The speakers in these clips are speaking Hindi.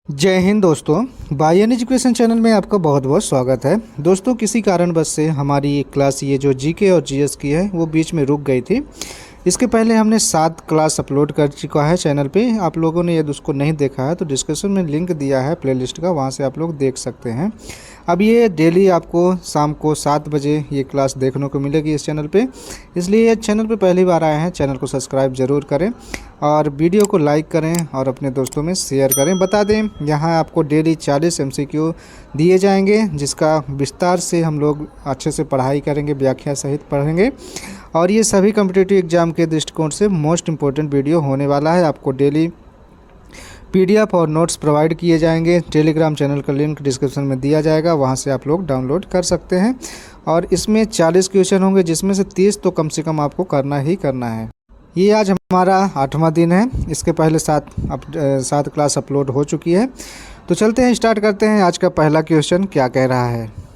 जय हिंद दोस्तों। बायन एजुकेशन चैनल में आपका बहुत बहुत स्वागत है। दोस्तों, किसी कारणवश से हमारी एक क्लास ये जो जीके और जीएस की है वो बीच में रुक गई थी। इसके पहले हमने 7 क्लास अपलोड कर चुका है चैनल पे। आप लोगों ने यदि उसको नहीं देखा है तो डिस्क्रिप्शन में लिंक दिया है प्लेलिस्ट का, वहाँ से आप लोग देख सकते हैं। अब ये डेली आपको शाम को 7 बजे ये क्लास देखने को मिलेगी इस चैनल पे। इसलिए चैनल पे पहली बार आए हैं, चैनल को सब्सक्राइब ज़रूर करें और वीडियो को लाइक करें और अपने दोस्तों में शेयर करें। बता दें, यहाँ आपको डेली 40 MCQ दिए जाएंगे, जिसका विस्तार से हम लोग अच्छे से पढ़ाई करेंगे, व्याख्या सहित पढ़ेंगे। और ये सभी कॉम्पिटिटिव एग्जाम के दृष्टिकोण से मोस्ट इम्पोर्टेंट वीडियो होने वाला है। आपको डेली PDF और नोट्स प्रोवाइड किए जाएंगे। टेलीग्राम चैनल का लिंक डिस्क्रिप्शन में दिया जाएगा, वहाँ से आप लोग डाउनलोड कर सकते हैं। और इसमें 40 क्वेश्चन होंगे, जिसमें से 30 तो कम से कम आपको करना ही करना है। ये आज हमारा 8वां दिन है। इसके पहले 7 क्लास अपलोड हो चुकी है। तो चलते हैं, स्टार्ट करते हैं। आज का पहला क्वेश्चन क्या कह रहा है।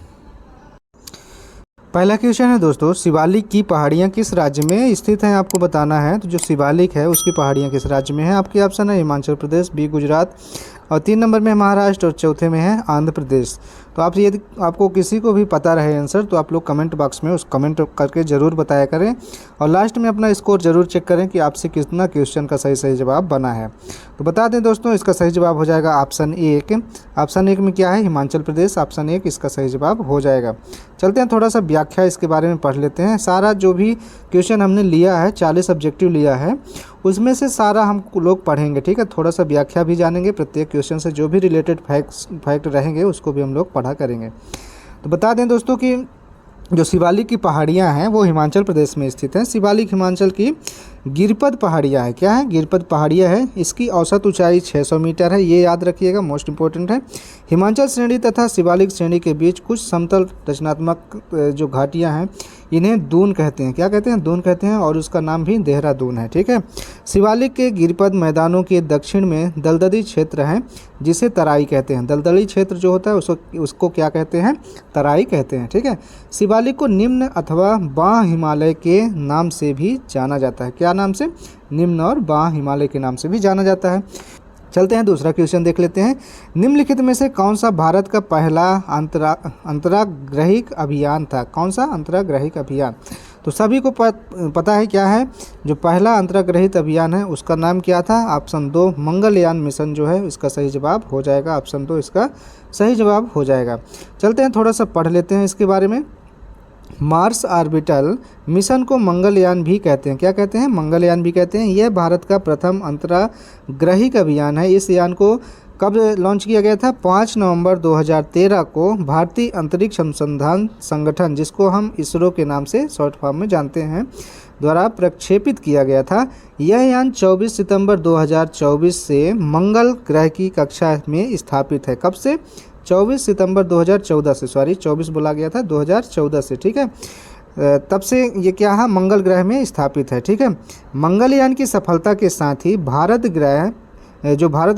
पहला क्वेश्चन है दोस्तों, शिवालिक की पहाड़ियाँ किस राज्य में स्थित हैं, आपको बताना है। तो जो शिवालिक है उसकी पहाड़ियाँ किस राज्य में है। आपके ऑप्शन है हिमाचल प्रदेश, बी गुजरात, और 3 नंबर में महाराष्ट्र, और चौथे में है आंध्र प्रदेश। तो आप यदि आपको किसी को भी पता रहे आंसर तो आप लोग कमेंट बॉक्स में उस कमेंट करके ज़रूर बताया करें। और लास्ट में अपना स्कोर ज़रूर चेक करें कि आपसे कितना क्वेश्चन का सही जवाब बना है। तो बता दें दोस्तों, इसका सही जवाब हो जाएगा ऑप्शन 1। ऑप्शन 1 में क्या है, हिमाचल प्रदेश। ऑप्शन 1 इसका सही जवाब हो जाएगा। चलते हैं, थोड़ा सा व्याख्या इसके बारे में पढ़ लेते हैं। सारा जो भी क्वेश्चन हमने लिया है, 40 ऑब्जेक्टिव लिया है, उसमें से सारा हम लोग पढ़ेंगे, ठीक है। थोड़ा सा व्याख्या भी जानेंगे, प्रत्येक क्वेश्चन से जो भी रिलेटेड फैक्ट रहेंगे उसको भी हम लोग पढ़ा करेंगे। तो बता दें दोस्तों कि जो शिवालिक की पहाड़ियाँ हैं वो हिमाचल प्रदेश में स्थित हैं। शिवालिक हिमाचल की गिरपद पहाड़ियाँ है। क्या है, गिरपद पहाड़ियाँ है। इसकी औसत ऊंचाई 600 मीटर है, ये याद रखिएगा, मोस्ट इंपॉर्टेंट है। हिमाचल श्रेणी तथा शिवालिक श्रेणी के बीच कुछ समतल रचनात्मक जो घाटियाँ हैं इन्हें दून कहते हैं। क्या कहते हैं, दून कहते हैं, और उसका नाम भी देहरादून है, ठीक है। शिवालिक के गिरपद मैदानों के दक्षिण में दलदली क्षेत्र है, जिसे तराई कहते हैं। दलदली क्षेत्र जो होता है उसको क्या कहते हैं, तराई कहते हैं, ठीक है। शिवालिक को निम्न अथवा बाह्य हिमालय के नाम से भी जाना जाता है। क्या नाम से, निम्न और बाह्य हिमालय के नाम से भी जाना जाता है। चलते हैं, दूसरा क्वेश्चन देख लेते हैं। निम्नलिखित में से कौन सा भारत का पहला अंतराग्रहिक अभियान था। कौन सा अंतराग्रहिक अभियान, तो सभी को पता है क्या है। जो पहला अंतराग्रहित अभियान है उसका नाम क्या था। ऑप्शन 2 मंगलयान मिशन जो है इसका सही जवाब हो जाएगा। ऑप्शन 2 इसका सही जवाब हो जाएगा। चलते हैं, थोड़ा सा पढ़ लेते हैं इसके बारे में। मार्स ऑर्बिटल मिशन को मंगलयान भी कहते हैं। क्या कहते हैं, मंगलयान भी कहते हैं। यह भारत का प्रथम अंतराग्रहिक अभियान है। इस यान को कब लॉन्च किया गया था, 5 नवंबर 2013 को भारतीय अंतरिक्ष अनुसंधान संगठन, जिसको हम इसरो के नाम से शॉर्ट फॉर्म में जानते हैं, द्वारा प्रक्षेपित किया गया था। यह यान 24 सितंबर 2024 से मंगल ग्रह की कक्षा में स्थापित है। कब से, 24 सितंबर 2014 से, 24 बोला गया था, 2014 से, ठीक है। तब से ये क्या है, मंगल ग्रह में स्थापित है, ठीक है। मंगलयान की सफलता के साथ ही भारत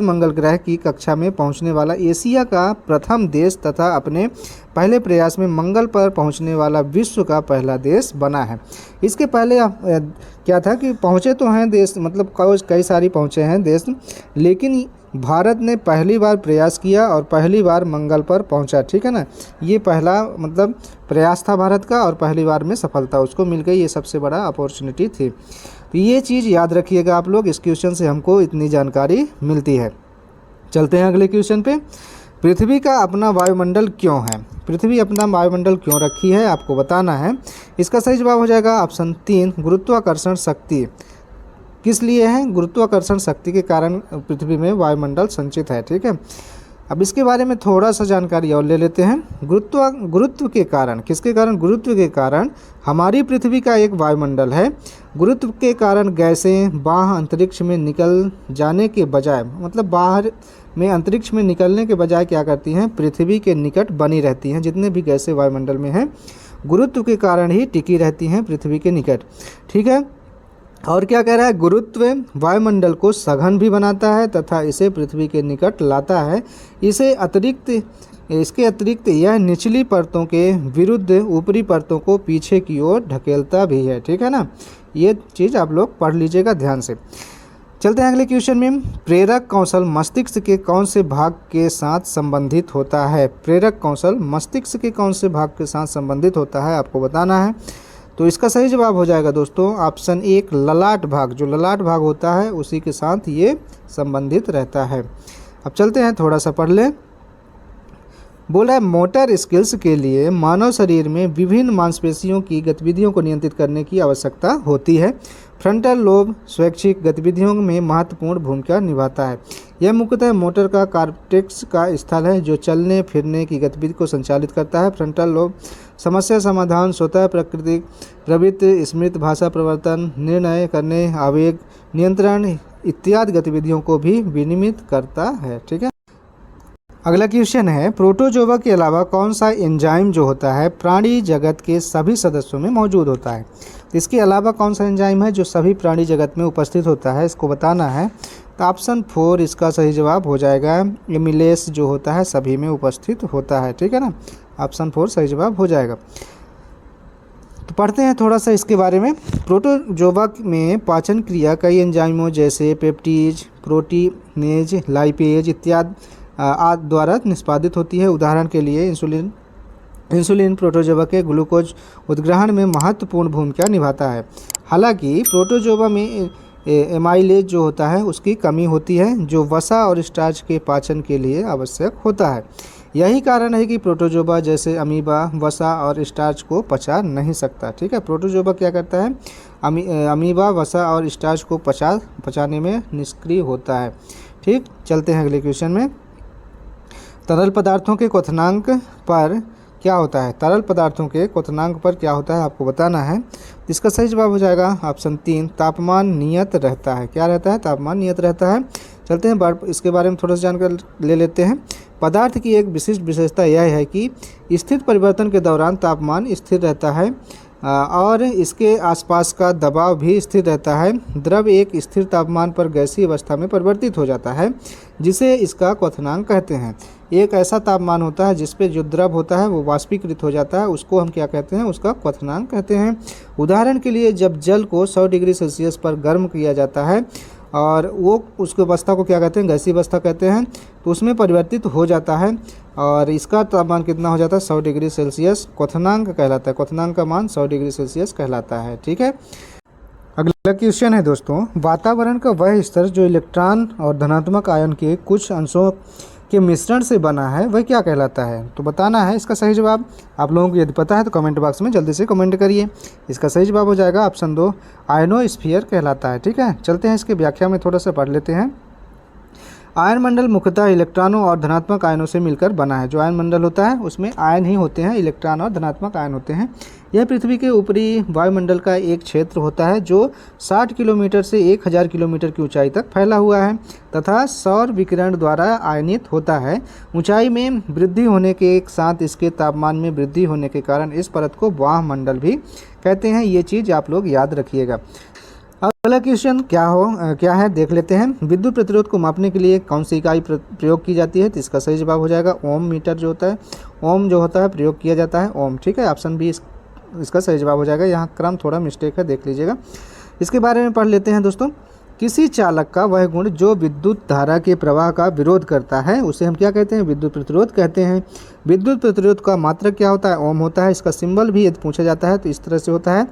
मंगल ग्रह की कक्षा में पहुंचने वाला एशिया का प्रथम देश तथा अपने पहले प्रयास में मंगल पर पहुंचने वाला विश्व का पहला देश बना है। इसके पहले क्या था कि पहुंचे तो हैं देश, मतलब कई सारी पहुंचे हैं देश, लेकिन भारत ने पहली बार प्रयास किया और पहली बार मंगल पर पहुंचा, ठीक है ना। ये पहला मतलब प्रयास था भारत का, और पहली बार में सफलता उसको मिल गई। ये सबसे बड़ा अपॉर्चुनिटी थी। तो ये चीज़ याद रखिएगा आप लोग, इस क्वेश्चन से हमको इतनी जानकारी मिलती है। चलते हैं अगले क्वेश्चन पे। पृथ्वी का अपना वायुमंडल क्यों है। पृथ्वी अपना वायुमंडल क्यों रखी है, आपको बताना है। इसका सही जवाब हो जाएगा ऑप्शन 3 गुरुत्वाकर्षण शक्ति। किस लिए है, गुरुत्वाकर्षण शक्ति के कारण पृथ्वी में वायुमंडल संचित है, ठीक है। अब इसके बारे में थोड़ा सा जानकारी और ले लेते हैं। गुरुत्व के कारण, किसके कारण, गुरुत्व के कारण हमारी पृथ्वी का एक वायुमंडल है। गुरुत्व के कारण गैसें बाहर अंतरिक्ष में निकल जाने के बजाय, मतलब बाहर में अंतरिक्ष में निकलने के बजाय क्या करती हैं, पृथ्वी के निकट बनी रहती हैं। जितने भी गैसें वायुमंडल में हैं गुरुत्व के कारण ही टिकी रहती हैं पृथ्वी के निकट, ठीक है। और क्या कह रहा है, गुरुत्व वायुमंडल को सघन भी बनाता है तथा इसे पृथ्वी के निकट लाता है। इसके अतिरिक्त यह निचली परतों के विरुद्ध ऊपरी परतों को पीछे की ओर ढकेलता भी है, ठीक है ना। ये चीज़ आप लोग पढ़ लीजिएगा ध्यान से। चलते हैं अगले क्वेश्चन में। प्रेरक कौशल मस्तिष्क के कौन से भाग के साथ संबंधित होता है? प्रेरक कौशल मस्तिष्क के कौन से भाग के साथ संबंधित होता है, आपको बताना है। तो इसका सही जवाब हो जाएगा दोस्तों ऑप्शन 1 ललाट भाग। जो ललाट भाग होता है उसी के साथ ये संबंधित रहता है। अब चलते हैं, थोड़ा सा पढ़ लें। बोला है मोटर स्किल्स के लिए मानव शरीर में विभिन्न मांसपेशियों की गतिविधियों को नियंत्रित करने की आवश्यकता होती है। फ्रंटल लोब स्वैच्छिक गतिविधियों में महत्वपूर्ण भूमिका निभाता है। यह मुख्यतः मोटर का कॉर्टेक्स का स्थल है जो चलने फिरने की गतिविधि को संचालित करता है। फ्रंटल लोब समस्या समाधान, स्वतः प्राकृतिक प्रवृत्ति, स्मृति, भाषा परिवर्तन, निर्णय करने, आवेग नियंत्रण इत्यादि गतिविधियों को भी विनियमित करता है। ठीक है, अगला क्वेश्चन है प्रोटोजोआ के अलावा कौन सा एंजाइम जो होता है प्राणी जगत के सभी सदस्यों में मौजूद होता है? तो इसके अलावा कौन सा एंजाइम है जो सभी प्राणी जगत में उपस्थित होता है, इसको बताना है। तो ऑप्शन 4 इसका सही जवाब हो जाएगा। एमिलेस जो होता है सभी में उपस्थित होता है। ठीक है ना, ऑप्शन 4 सही जवाब हो जाएगा। तो पढ़ते हैं थोड़ा सा इसके बारे में। प्रोटोजोआ में पाचन क्रिया कई एंजाइमों जैसे पेप्टीज, प्रोटीनेज, लाइपेज इत्यादि आदि द्वारा निष्पादित होती है। उदाहरण के लिए इंसुलिन प्रोटोजोआ के ग्लूकोज उत्ग्रहण में महत्वपूर्ण भूमिका निभाता है। हालांकि प्रोटोजोआ में एमाइलेज जो होता है उसकी कमी होती है जो वसा और स्टार्च के पाचन के लिए आवश्यक होता है। यही कारण है कि प्रोटोजोआ जैसे अमीबा वसा और स्टार्च को पचा नहीं सकता। ठीक है, प्रोटोजोआ क्या करता है, अमीबा वसा और स्टार्च को पचाने में निष्क्रिय होता है। ठीक, चलते हैं अगले क्वेश्चन में। तरल पदार्थों के क्वथनांक पर क्या होता है? तरल पदार्थों के क्वथनांक पर क्या होता है आपको बताना है। इसका सही जवाब हो जाएगा ऑप्शन 3 तापमान नियत रहता है। क्या रहता है? तापमान नियत रहता है। चलते हैं इसके बारे में थोड़ा सा जानकारी ले लेते हैं। पदार्थ की एक विशिष्ट विशेषता यह है कि स्थिर परिवर्तन के दौरान तापमान स्थिर रहता है और इसके आसपास का दबाव भी स्थिर रहता है। द्रव एक स्थिर तापमान पर गैसीय अवस्था में परिवर्तित हो जाता है जिसे इसका क्वथनांक कहते हैं। एक ऐसा तापमान होता है जिस पे जो द्रव होता है वो वाष्पीकृत हो जाता है, उसको हम क्या कहते हैं? उसका क्वथनांक कहते हैं। उदाहरण के लिए जब जल को 100 डिग्री सेल्सियस पर गर्म किया जाता है और वो उसकी अवस्था को क्या कहते हैं? गैसीय अवस्था कहते हैं। तो उसमें परिवर्तित हो जाता है और इसका तापमान कितना हो जाता है? 100 डिग्री सेल्सियस क्वथनांक कहलाता है। क्वथनांक का मान 100 डिग्री सेल्सियस कहलाता है। ठीक है, अगला क्वेश्चन है दोस्तों, वातावरण का वह स्तर जो इलेक्ट्रॉन और धनात्मक आयन के कुछ अंशों के मिश्रण से बना है वह क्या कहलाता है? तो बताना है इसका सही जवाब। आप लोगों को यदि पता है तो कमेंट बॉक्स में जल्दी से कमेंट करिए। इसका सही जवाब हो जाएगा ऑप्शन 2 आयनोस्फीयर कहलाता है। ठीक है, चलते हैं इसके व्याख्या में थोड़ा सा पढ़ लेते हैं। आयन मंडल मुख्यतः इलेक्ट्रॉनों और धनात्मक आयनों से मिलकर बना है। जो आयन मंडल होता है उसमें आयन ही होते हैं, इलेक्ट्रॉन और धनात्मक आयन होते हैं। यह पृथ्वी के ऊपरी वायुमंडल का एक क्षेत्र होता है जो 60 किलोमीटर से 1000 किलोमीटर की ऊंचाई तक फैला हुआ है तथा सौर विकिरण द्वारा आयनित होता है। ऊंचाई में वृद्धि होने के साथ इसके तापमान में वृद्धि होने के कारण इस परत को वायुमंडल भी कहते हैं। ये चीज़ आप लोग याद रखिएगा। अगला क्वेश्चन क्या है देख लेते हैं। विद्युत प्रतिरोध को मापने के लिए कौन सी इकाई प्रयोग की जाती है? तो इसका सही जवाब हो जाएगा ओम मीटर जो होता है, ओम जो होता है प्रयोग किया जाता है ओम। ठीक है, ऑप्शन बी इसका सही जवाब हो जाएगा। यहाँ क्रम थोड़ा मिस्टेक है, देख लीजिएगा। इसके बारे में पढ़ लेते हैं दोस्तों। किसी चालक का वह गुण जो विद्युत धारा के प्रवाह का विरोध करता है उसे हम क्या कहते हैं? विद्युत प्रतिरोध कहते हैं। विद्युत प्रतिरोध का मात्रक क्या होता है? ओम होता है। इसका सिंबल भी यदि पूछा जाता है तो इस तरह से होता है।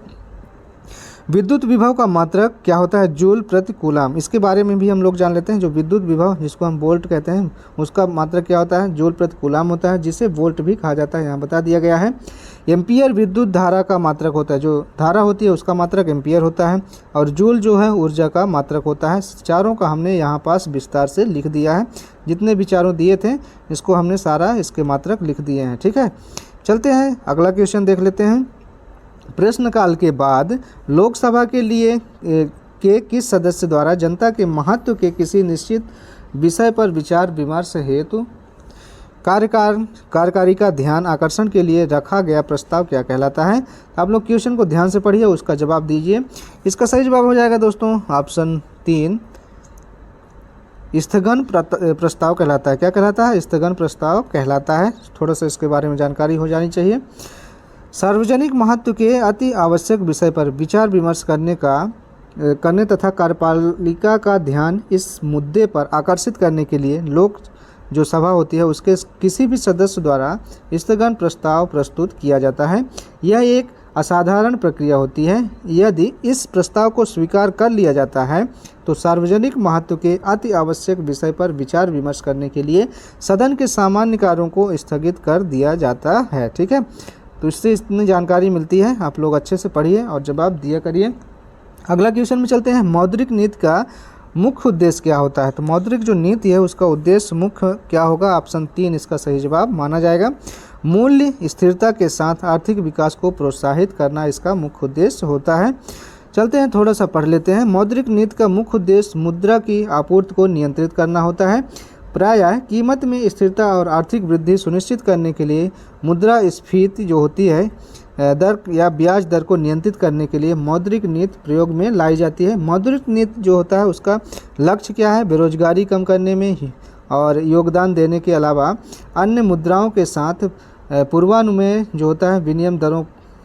विद्युत विभव का मात्रक क्या होता है? जूल प्रति कूलम। इसके बारे में भी हम लोग जान लेते हैं। जो विद्युत विभव जिसको हम वोल्ट कहते हैं उसका मात्रक क्या होता है? जूल प्रति कूलम होता है, जिसे वोल्ट भी कहा जाता है, यहाँ बता दिया गया है। एम्पियर विद्युत धारा का मात्रक होता है। जो धारा होती है उसका मात्रक एम्पियर होता है और जूल जो है ऊर्जा का मात्रक होता है। चारों का हमने यहाँ पास विस्तार से लिख दिया है। जितने भी चारों दिए थे इसको हमने सारा इसके मात्रक लिख दिए हैं। ठीक है, चलते हैं अगला क्वेश्चन देख लेते हैं। प्रश्नकाल के बाद लोकसभा के लिए के किस सदस्य द्वारा जनता के महत्व के किसी निश्चित विषय पर विचार विमर्श हेतु कार्यकारी का ध्यान आकर्षण के लिए रखा गया प्रस्ताव क्या कहलाता है? आप लोग क्वेश्चन को ध्यान से पढ़िए, उसका जवाब दीजिए। इसका सही जवाब हो जाएगा दोस्तों ऑप्शन 3 स्थगन प्रस्ताव कहलाता है। क्या कहलाता है? स्थगन प्रस्ताव कहलाता है। थोड़ा सा इसके बारे में जानकारी हो जानी चाहिए। सार्वजनिक महत्व के अति आवश्यक विषय पर विचार विमर्श करने का करने तथा कार्यपालिका का ध्यान इस मुद्दे पर आकर्षित करने के लिए लोक जो सभा होती है उसके किसी भी सदस्य द्वारा स्थगन प्रस्ताव प्रस्तुत किया जाता है। यह एक असाधारण प्रक्रिया होती है। यदि इस प्रस्ताव को स्वीकार कर लिया जाता है तो सार्वजनिक महत्व के अति आवश्यक विषय पर विचार विमर्श करने के लिए सदन के सामान्य कार्यों को स्थगित कर दिया जाता है। ठीक है, तो इससे इतनी जानकारी मिलती है, आप लोग अच्छे से पढ़िए और जवाब दिया करिए। अगला क्वेश्चन में चलते हैं। मौद्रिक नीति का मुख्य उद्देश्य क्या होता है? तो मौद्रिक जो नीति है उसका उद्देश्य मुख्य क्या होगा? ऑप्शन 3 इसका सही जवाब माना जाएगा। मूल्य स्थिरता के साथ आर्थिक विकास को प्रोत्साहित करना इसका मुख्य उद्देश्य होता है। चलते हैं, थोड़ा सा पढ़ लेते हैं। मौद्रिक नीति का मुख्य उद्देश्य मुद्रा की आपूर्ति को नियंत्रित करना होता है। प्रायः कीमत में स्थिरता और आर्थिक वृद्धि सुनिश्चित करने के लिए मुद्रास्फीति जो होती है दर या ब्याज दर को नियंत्रित करने के लिए मौद्रिक नीति प्रयोग में लाई जाती है। मौद्रिक नीति जो होता है उसका लक्ष्य क्या है? बेरोजगारी कम करने में ही और योगदान देने के अलावा अन्य मुद्राओं के साथ पूर्वानुमेय जो होता है विनिमय दरों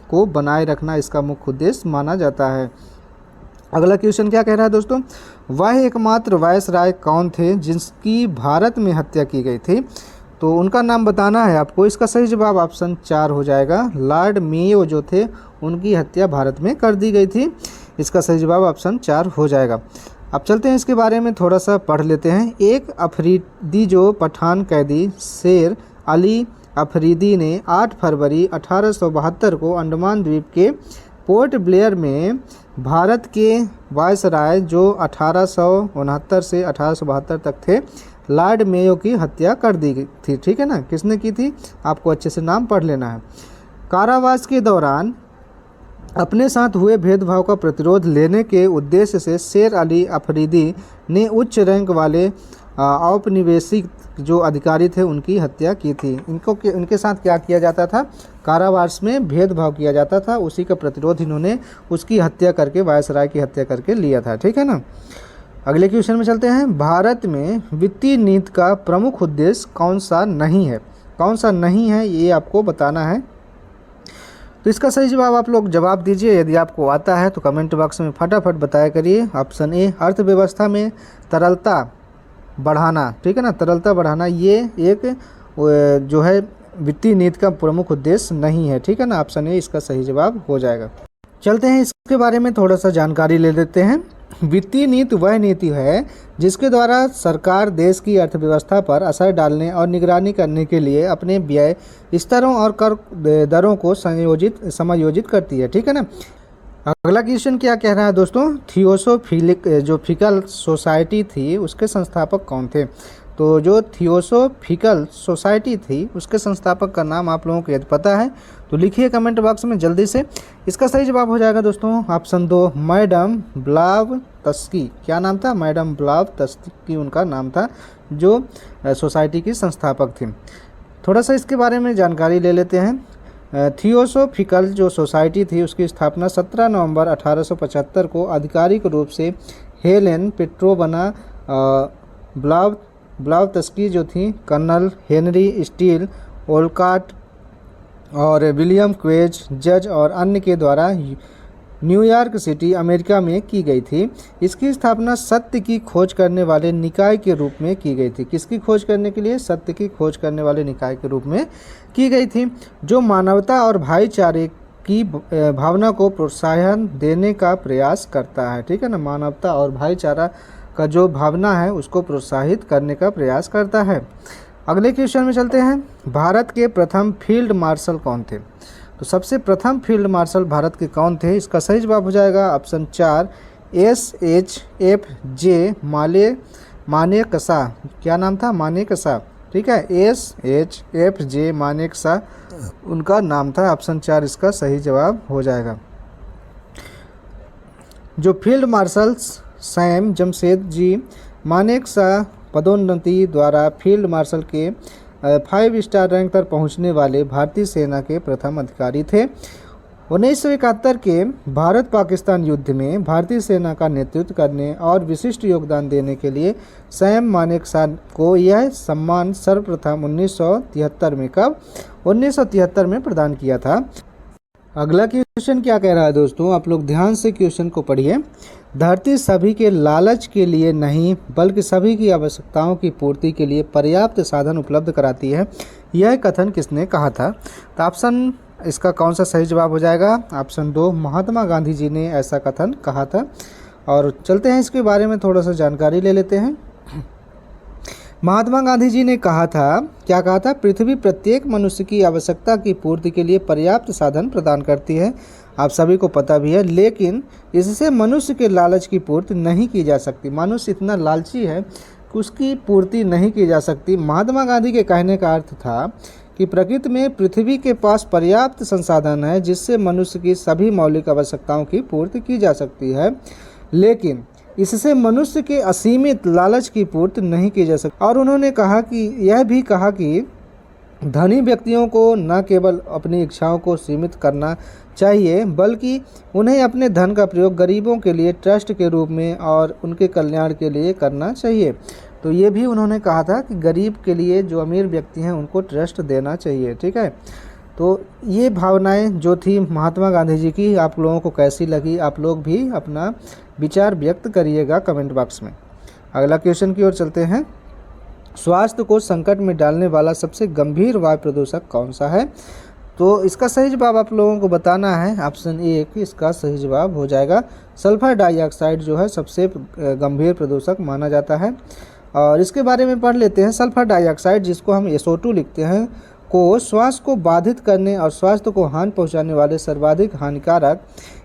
को बनाए रखना इसका मुख्य उद्देश्य माना जाता है। अगला क्वेश्चन क्या कह रहा है दोस्तों? वह एकमात्र वायसराय कौन थे जिसकी भारत में हत्या की गई थी? तो उनका नाम बताना है आपको। इसका सही जवाब ऑप्शन 4 हो जाएगा। लॉर्ड मेयो जो थे उनकी हत्या भारत में कर दी गई थी। इसका सही जवाब ऑप्शन 4 हो जाएगा। अब चलते हैं, इसके बारे में थोड़ा सा पढ़ लेते हैं। एक अफरीदी जो पठान कैदी शेर अली अफरीदी ने 8 फरवरी 1872 को अंडमान द्वीप के पोर्ट ब्लेयर में भारत के वायसराय जो 1869 से 1872 तक थे लॉर्ड मेयो की हत्या कर दी गई थी। ठीक है ना, किसने की थी? आपको अच्छे से नाम पढ़ लेना है। कारावास के दौरान अपने साथ हुए भेदभाव का प्रतिरोध लेने के उद्देश्य से शेर अली अफरीदी ने उच्च रैंक वाले औपनिवेशिक जो अधिकारी थे उनकी हत्या की थी। इनके साथ क्या किया जाता था? कारावास में भेदभाव किया जाता था, उसी का प्रतिरोध इन्होंने उसकी हत्या करके वायसराय की हत्या करके लिया था। ठीक है ना। अगले क्वेश्चन में चलते हैं। भारत में वित्तीय नीति का प्रमुख उद्देश्य कौन सा नहीं है? कौन सा नहीं है ये आपको बताना है। तो इसका सही जवाब आप लोग जवाब दीजिए। यदि आपको आता है तो कमेंट बॉक्स में फटाफट बताया करिए। ऑप्शन ए, अर्थव्यवस्था में तरलता बढ़ाना। ठीक है ना, तरलता बढ़ाना ये एक जो है वित्तीय नीति का प्रमुख उद्देश्य नहीं है। ठीक है ना, ऑप्शन ए इसका सही जवाब हो जाएगा। चलते हैं, इसके बारे में थोड़ा सा जानकारी ले लेते हैं। वित्तीय नीति वह नीति है जिसके द्वारा सरकार देश की अर्थव्यवस्था पर असर डालने और निगरानी करने के लिए अपने व्यय स्तरों और कर दरों को समायोजित करती है। ठीक है ना। अगला क्वेश्चन क्या कह रहा है दोस्तों? थियोसोफिकल सोसाइटी थी उसके संस्थापक कौन थे? तो जो थियोसोफिकल सोसाइटी थी उसके संस्थापक का नाम आप लोगों को यदि पता है तो लिखिए कमेंट बॉक्स में जल्दी से। इसका सही जवाब हो जाएगा दोस्तों ऑप्शन 2, मैडम ब्लावत्स्की। क्या नाम था? मैडम ब्लावत्स्की उनका नाम था, जो सोसाइटी की संस्थापक थी। थोड़ा सा इसके बारे में जानकारी ले लेते हैं। थियोसोफिकल जो सोसाइटी थी उसकी स्थापना 17 नवंबर 1875 को आधिकारिक रूप से हेलेन पेट्रोवना ब्लावत्स्की जो थी कर्नल हेनरी स्टील ओलकाट और विलियम क्वेज जज और अन्य के द्वारा न्यूयॉर्क सिटी अमेरिका में की गई थी। इसकी स्थापना सत्य की खोज करने वाले निकाय के रूप में की गई थी। किसकी खोज करने के लिए? सत्य की खोज करने वाले निकाय के रूप में की गई थी, जो मानवता और भाईचारे की भावना को प्रोत्साहन देने का प्रयास करता है। ठीक है ना, मानवता और भाईचारा का जो भावना है उसको प्रोत्साहित करने का प्रयास करता है। अगले क्वेश्चन में चलते हैं। भारत के प्रथम फील्ड मार्शल कौन थे? तो सबसे प्रथम फील्ड मार्शल भारत के कौन थे? इसका सही जवाब हो जाएगा ऑप्शन 4, SHFJ मानेकशॉ। क्या नाम था? मानेकशॉ। ठीक है, SHFJ मानेकशॉ उनका नाम था। ऑप्शन 4 इसका सही जवाब हो जाएगा। जो फील्ड मार्शल सैम जमशेदजी मानेकशॉ पदोन्नति द्वारा फील्ड मार्शल के 5 स्टार रैंक पर पहुंचने वाले भारतीय सेना के प्रथम अधिकारी थे। 1971 के भारत पाकिस्तान युद्ध में भारतीय सेना का नेतृत्व करने और विशिष्ट योगदान देने के लिए सैम मानेकशॉ को यह सम्मान सर्वप्रथम 1973 में 1973 में प्रदान किया था। अगला क्वेश्चन क्या कह रहा है दोस्तों, आप लोग ध्यान से क्वेश्चन को पढ़िए। धरती सभी के लालच के लिए नहीं बल्कि सभी की आवश्यकताओं की पूर्ति के लिए पर्याप्त साधन उपलब्ध कराती है, यह कथन किसने कहा था? तो ऑप्शन इसका कौन सा सही जवाब हो जाएगा? ऑप्शन 2, महात्मा गांधी जी ने ऐसा कथन कहा था। और चलते हैं इसके बारे में थोड़ा सा जानकारी ले लेते हैं। महात्मा गांधी जी ने कहा था, क्या कहा था? पृथ्वी प्रत्येक मनुष्य की आवश्यकता की पूर्ति के लिए पर्याप्त साधन प्रदान करती है, आप सभी को पता भी है, लेकिन इससे मनुष्य के लालच की पूर्ति नहीं की जा सकती। मनुष्य इतना लालची है कि उसकी पूर्ति नहीं की जा सकती। महात्मा गांधी के कहने का अर्थ था कि प्रकृति में पृथ्वी के पास पर्याप्त संसाधन है जिससे मनुष्य की सभी मौलिक आवश्यकताओं की पूर्ति की जा सकती है, लेकिन इससे मनुष्य के असीमित लालच की पूर्ति नहीं की जा सकती। और उन्होंने कहा कि यह भी कहा कि धनी व्यक्तियों को न केवल अपनी इच्छाओं को सीमित करना चाहिए बल्कि उन्हें अपने धन का प्रयोग गरीबों के लिए ट्रस्ट के रूप में और उनके कल्याण के लिए करना चाहिए। तो ये भी उन्होंने कहा था कि गरीब के लिए जो अमीर व्यक्ति हैं उनको ट्रस्ट देना चाहिए। ठीक है, तो ये भावनाएं जो थी महात्मा गांधी जी की, आप लोगों को कैसी लगी? आप लोग भी अपना विचार व्यक्त करिएगा कमेंट बॉक्स में। अगला क्वेश्चन की ओर चलते हैं। स्वास्थ्य को संकट में डालने वाला सबसे गंभीर वायु प्रदूषक कौन सा है? तो इसका सही जवाब आप लोगों को बताना है। ऑप्शन 1 इसका सही जवाब हो जाएगा। सल्फर डाइऑक्साइड जो है सबसे गंभीर प्रदूषक माना जाता है। और इसके बारे में पढ़ लेते हैं। सल्फर डाइऑक्साइड, जिसको हम SO2 लिखते हैं, को श्वास को बाधित करने और स्वास्थ्य को हानि पहुंचाने वाले सर्वाधिक हानिकारक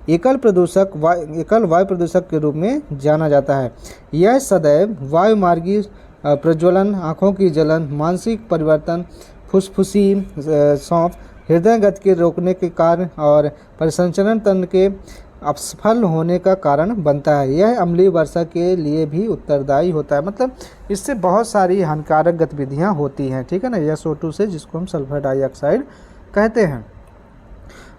एकल वायु प्रदूषक के रूप में जाना जाता है। यह सदैव वायुमार्गी प्रज्वलन, आँखों की जलन, मानसिक परिवर्तन, फुसफुसी सौंफ, हृदय गति के रोकने के कारण और परिसंचरण तंत्र के असफल होने का कारण बनता है। यह अम्लीय वर्षा के लिए भी उत्तरदायी होता है। मतलब इससे बहुत सारी हानिकारक गतिविधियां होती हैं। ठीक है ना, SO2 से, जिसको हम सल्फर डाइऑक्साइड कहते हैं।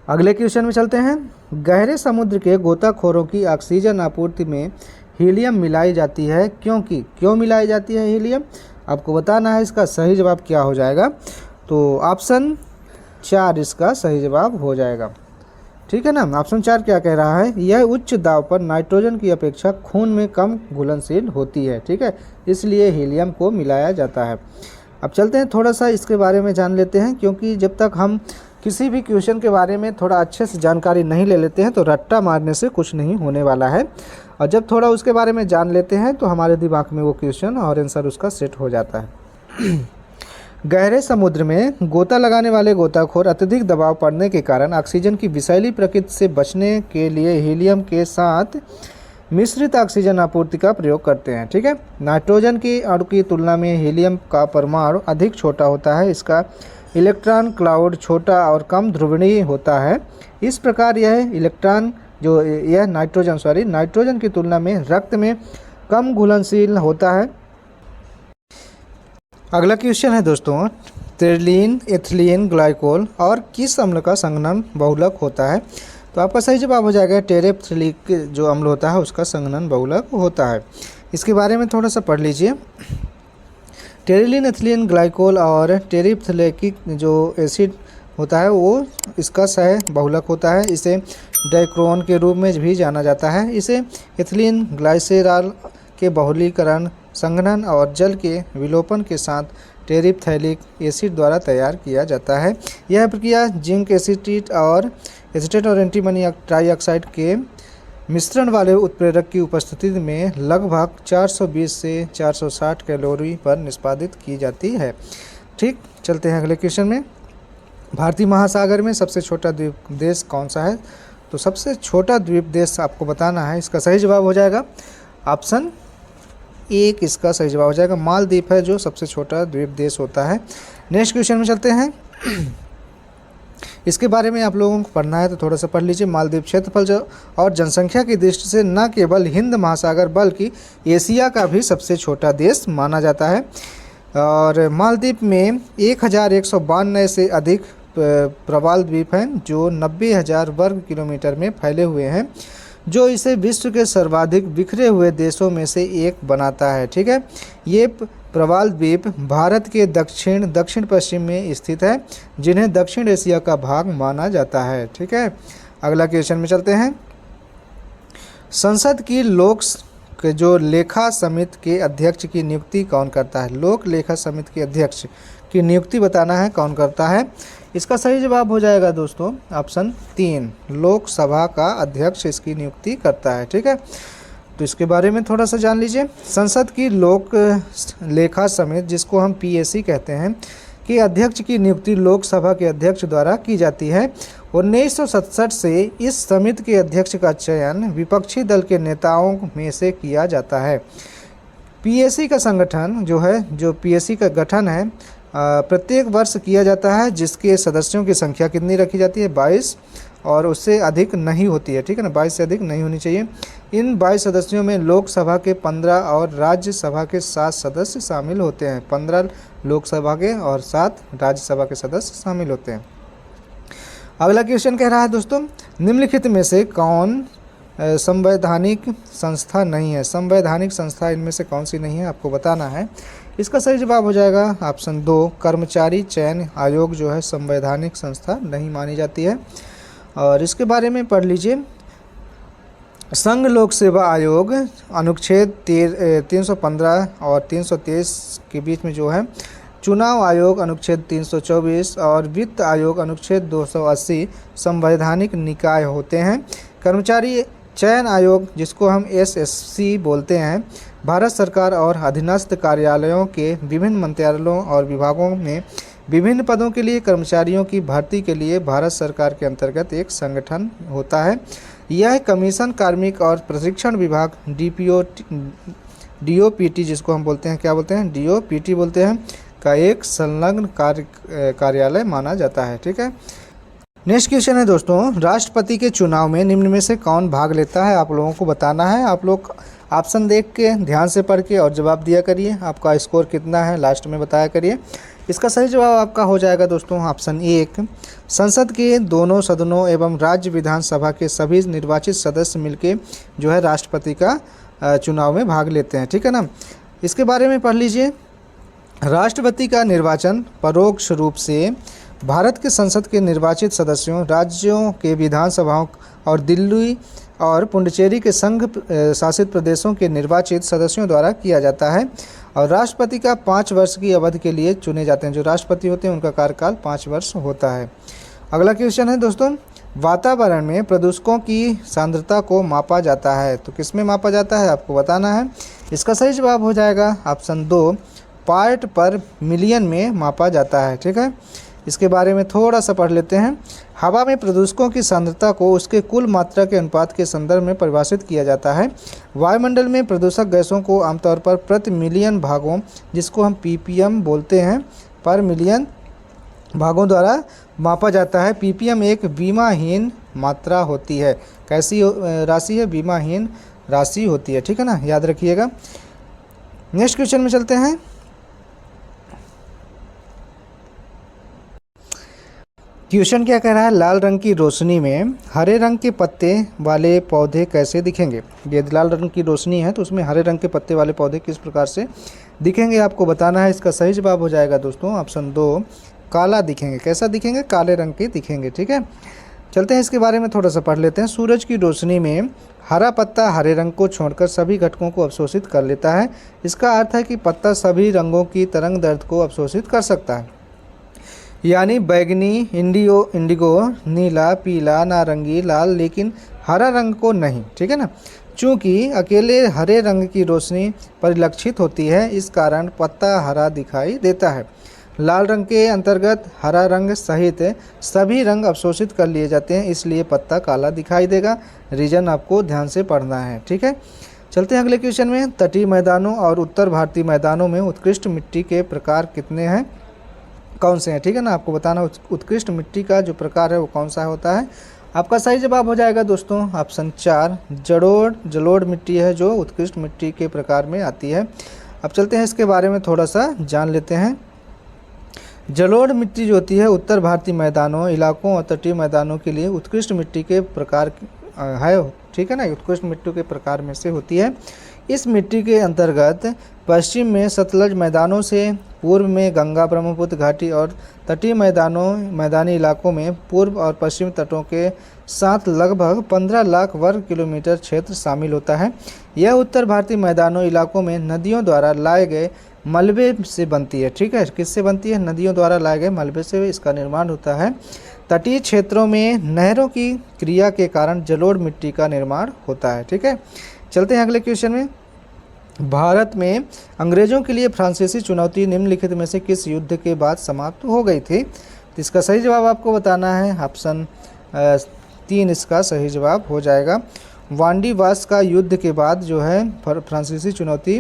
अगले क्वेश्चन में चलते हैं। गहरे समुद्र के गोताखोरों की ऑक्सीजन आपूर्ति में हीलियम मिलाई जाती है, क्यों मिलाई जाती है हीलियम? आपको बताना है। इसका सही जवाब क्या हो जाएगा? तो ऑप्शन 4 इसका सही जवाब हो जाएगा। ठीक है ना। ऑप्शन 4 क्या कह रहा है? यह उच्च दाब पर नाइट्रोजन की अपेक्षा खून में कम घुलनशील होती है। ठीक है, इसलिए हीलियम को मिलाया जाता है। अब चलते हैं, थोड़ा सा इसके बारे में जान लेते हैं, क्योंकि जब तक हम किसी भी क्वेश्चन के बारे में थोड़ा अच्छे से जानकारी नहीं ले लेते हैं तो रट्टा मारने से कुछ नहीं होने वाला है। और जब थोड़ा उसके बारे में जान लेते हैं तो हमारे दिमाग में वो क्वेश्चन और आंसर उसका सेट हो जाता है। गहरे समुद्र में गोता लगाने वाले गोताखोर अत्यधिक दबाव पड़ने के कारण ऑक्सीजन की विषैली प्रकृति से बचने के लिए हीलियम के साथ मिश्रित ऑक्सीजन आपूर्ति का प्रयोग करते हैं। ठीक है, नाइट्रोजन के अणु की तुलना में हीलियम का परमाणु अधिक छोटा होता है। इसका इलेक्ट्रॉन क्लाउड छोटा और कम ध्रुवीय होता है। इस प्रकार यह नाइट्रोजन की तुलना में रक्त में कम घुलनशील होता है। अगला क्वेश्चन है दोस्तों, टेरिलीन, एथिलीन ग्लाइकोल और किस अम्ल का संघनन बहुलक होता है? तो आपका सही जवाब हो जाएगा टेरेप्थलिक जो अम्ल होता है उसका संघनन बहुलक होता है। इसके बारे में थोड़ा सा पढ़ लीजिए। टेरिलीन, एथिलीन ग्लाइकोल और टेरिप्थलेकिक जो एसिड होता है वो इसका सह बहुलक होता है। इसे डाइक्रोन के रूप में भी जाना जाता है। इसे एथिलीन ग्लाइसेरॉल के बहुलीकरण, संघनन और जल के विलोपन के साथ टेरिप्थैलिक एसिड द्वारा तैयार किया जाता है। यह प्रक्रिया जिंक एसीटेट और एंटीमनी ट्राइऑक्साइड के मिश्रण वाले उत्प्रेरक की उपस्थिति में लगभग 420 से 460 कैलोरी पर निष्पादित की जाती है। ठीक, चलते हैं अगले क्वेश्चन में। भारतीय महासागर में सबसे छोटा द्वीप देश कौन सा है? तो सबसे छोटा द्वीप देश आपको बताना है। इसका सही जवाब हो जाएगा ऑप्शन 1 इसका सही जवाब हो जाएगा। मालदीव है जो सबसे छोटा द्वीप देश होता है। नेक्स्ट क्वेश्चन में चलते हैं। इसके बारे में आप लोगों को पढ़ना है तो थोड़ा सा पढ़ लीजिए। मालदीव क्षेत्रफल और जनसंख्या की दृष्टि से न केवल हिंद महासागर बल्कि एशिया का भी सबसे छोटा देश माना जाता है। और मालदीव में 1192 से अधिक प्रवाल द्वीप हैं जो 90,000 वर्ग किलोमीटर में फैले हुए हैं, जो इसे विश्व के सर्वाधिक बिखरे हुए देशों में से एक बनाता है। ठीक है, ये प्रवाल द्वीप भारत के दक्षिण पश्चिम में स्थित है, जिन्हें दक्षिण एशिया का भाग माना जाता है। ठीक है, अगला क्वेश्चन में चलते हैं। संसद की जो लेखा समिति के अध्यक्ष की नियुक्ति कौन करता है? लोक लेखा समिति के अध्यक्ष की नियुक्ति बताना है कौन करता है। इसका सही जवाब हो जाएगा दोस्तों ऑप्शन 3, लोकसभा का अध्यक्ष इसकी नियुक्ति करता है। ठीक है, तो इसके बारे में थोड़ा सा जान लीजिए। संसद की लोक लेखा समिति, जिसको हम पीएसी कहते हैं, कि अध्यक्ष की नियुक्ति लोकसभा के अध्यक्ष द्वारा की जाती है। 1967 से इस समिति के अध्यक्ष का चयन विपक्षी दल के नेताओं में से किया जाता है। पीएसी का संगठन जो पीएसी का गठन है प्रत्येक वर्ष किया जाता है, जिसके सदस्यों की संख्या कितनी रखी जाती है? 22, और उससे अधिक नहीं होती है। ठीक है ना, 22 से अधिक नहीं होनी चाहिए। इन 22 सदस्यों में लोकसभा के 15 और राज्यसभा के 7 सदस्य शामिल होते हैं। 15 लोकसभा के और 7 राज्यसभा के सदस्य शामिल होते हैं। अगला क्वेश्चन कह रहा है दोस्तों, निम्नलिखित में से कौन संवैधानिक संस्था नहीं है? संवैधानिक संस्था इनमें से कौन सी नहीं है, आपको बताना है। इसका सही जवाब हो जाएगा ऑप्शन 2, कर्मचारी चयन आयोग जो है संवैधानिक संस्था नहीं मानी जाती है। और इसके बारे में पढ़ लीजिए। संघ लोक सेवा आयोग अनुच्छेद 315 और 323 के बीच में जो है, चुनाव आयोग अनुच्छेद 324 और वित्त आयोग अनुच्छेद 280 संवैधानिक निकाय होते हैं। कर्मचारी चयन आयोग, जिसको हम एसएससी बोलते हैं, भारत सरकार और अधीनस्थ कार्यालयों के विभिन्न मंत्रालयों और विभागों में विभिन्न पदों के लिए कर्मचारियों की भर्ती के लिए भारत सरकार के अंतर्गत एक संगठन होता है। यह कमीशन कार्मिक और प्रशिक्षण विभाग डीओपीटी, जिसको हम बोलते हैं, क्या बोलते हैं? डीओपीटी बोलते हैं, का एक संलग्न कार्यालय माना जाता है। ठीक है, नेक्स्ट क्वेश्चन है दोस्तों, राष्ट्रपति के चुनाव में निम्न में से कौन भाग लेता है? आप लोगों को बताना है। आप लोग ऑप्शन देख के ध्यान से पढ़ के और जवाब दिया करिए। आपका स्कोर कितना है लास्ट में बताया करिए। इसका सही जवाब आपका हो जाएगा दोस्तों ऑप्शन 1, संसद के दोनों सदनों एवं राज्य विधानसभा के सभी निर्वाचित सदस्य मिलके जो है राष्ट्रपति का चुनाव में भाग लेते हैं। ठीक है ना, इसके बारे में पढ़ लीजिए। राष्ट्रपति का निर्वाचन परोक्ष रूप से भारत के संसद के निर्वाचित सदस्यों, राज्यों के विधानसभाओं और दिल्ली और पुडुचेरी के संघ शासित प्रदेशों के निर्वाचित सदस्यों द्वारा किया जाता है। और राष्ट्रपति का 5 वर्ष की अवधि के लिए चुने जाते हैं। जो राष्ट्रपति होते हैं उनका कार्यकाल 5 वर्ष होता है। अगला क्वेश्चन है दोस्तों, वातावरण में प्रदूषकों की सांद्रता को मापा जाता है, तो किस में मापा जाता है आपको बताना है। इसका सही जवाब हो जाएगा ऑप्शन 2, पार्ट पर मिलियन में मापा जाता है। ठीक है, इसके बारे में थोड़ा सा पढ़ लेते हैं। हवा में प्रदूषकों की सांद्रता को उसके कुल मात्रा के अनुपात के संदर्भ में परिभाषित किया जाता है। वायुमंडल में प्रदूषक गैसों को आमतौर पर प्रति मिलियन भागों, जिसको हम पीपीएम बोलते हैं, पर मिलियन भागों द्वारा मापा जाता है। पीपीएम एक विमाहीन मात्रा होती है। कैसी राशि है? विमाहीन राशि होती है। ठीक है ना, याद रखिएगा। नेक्स्ट क्वेश्चन में चलते हैं। क्वेश्चन क्या कह रहा है, लाल रंग की रोशनी में हरे रंग के पत्ते वाले पौधे कैसे दिखेंगे। ये लाल रंग की रोशनी है तो उसमें हरे रंग के पत्ते वाले पौधे किस प्रकार से दिखेंगे आपको बताना है। इसका सही जवाब हो जाएगा दोस्तों ऑप्शन 2, काला दिखेंगे। कैसा दिखेंगे? काले रंग के दिखेंगे। ठीक है, चलते हैं इसके बारे में थोड़ा सा पढ़ लेते हैं। सूरज की रोशनी में हरा पत्ता हरे रंग को छोड़कर सभी घटकों को अवशोषित कर लेता है। इसका अर्थ है कि पत्ता सभी रंगों की तरंग दैर्ध्य को अवशोषित कर सकता है, यानी बैगनी, इंडिगो, नीला, पीला, नारंगी, लाल, लेकिन हरा रंग को नहीं। ठीक है ना, चूँकि अकेले हरे रंग की रोशनी परिलक्षित होती है, इस कारण पत्ता हरा दिखाई देता है। लाल रंग के अंतर्गत हरा रंग सहित सभी रंग अवशोषित कर लिए जाते हैं, इसलिए पत्ता काला दिखाई देगा। रीजन आपको ध्यान से पढ़ना है। ठीक है, चलते हैं अगले क्वेश्चन में। तटीय मैदानों और उत्तर भारतीय मैदानों में उत्कृष्ट मिट्टी के प्रकार कितने हैं, कौन से हैं? ठीक है ना, आपको बताना उत्कृष्ट मिट्टी का जो प्रकार है वो कौन सा होता है। आपका सही जवाब हो जाएगा दोस्तों ऑप्शन 4, जलोढ़ मिट्टी है जो उत्कृष्ट मिट्टी के प्रकार में आती है। अब चलते हैं इसके बारे में थोड़ा सा जान लेते हैं। जलोढ़ मिट्टी जो होती है उत्तर भारतीय मैदानों, इलाकों और तटीय मैदानों के लिए उत्कृष्ट मिट्टी के प्रकार है। ठीक है ना, उत्कृष्ट मिट्टी के प्रकार में से होती है। इस मिट्टी के अंतर्गत पश्चिम में सतलज मैदानों से, पूर्व में गंगा ब्रह्मपुत्र घाटी और तटीय मैदानी इलाकों में पूर्व और पश्चिम तटों के साथ लगभग 15 लाख वर्ग किलोमीटर क्षेत्र शामिल होता है। यह उत्तर भारतीय मैदानों इलाकों में नदियों द्वारा लाए गए मलबे से बनती है। ठीक है, किससे बनती है? नदियों द्वारा लाए गए मलबे से इसका निर्माण होता है। तटीय क्षेत्रों में नहरों की क्रिया के कारण जलोढ़ मिट्टी का निर्माण होता है। ठीक है, चलते हैं अगले क्वेश्चन में। भारत में अंग्रेजों के लिए फ्रांसीसी चुनौती निम्नलिखित में से किस युद्ध के बाद समाप्त हो गई थी? तो इसका सही जवाब आपको बताना है। ऑप्शन 3 इसका सही जवाब हो जाएगा। वांडी वास का युद्ध के बाद जो है फ्रांसीसी चुनौती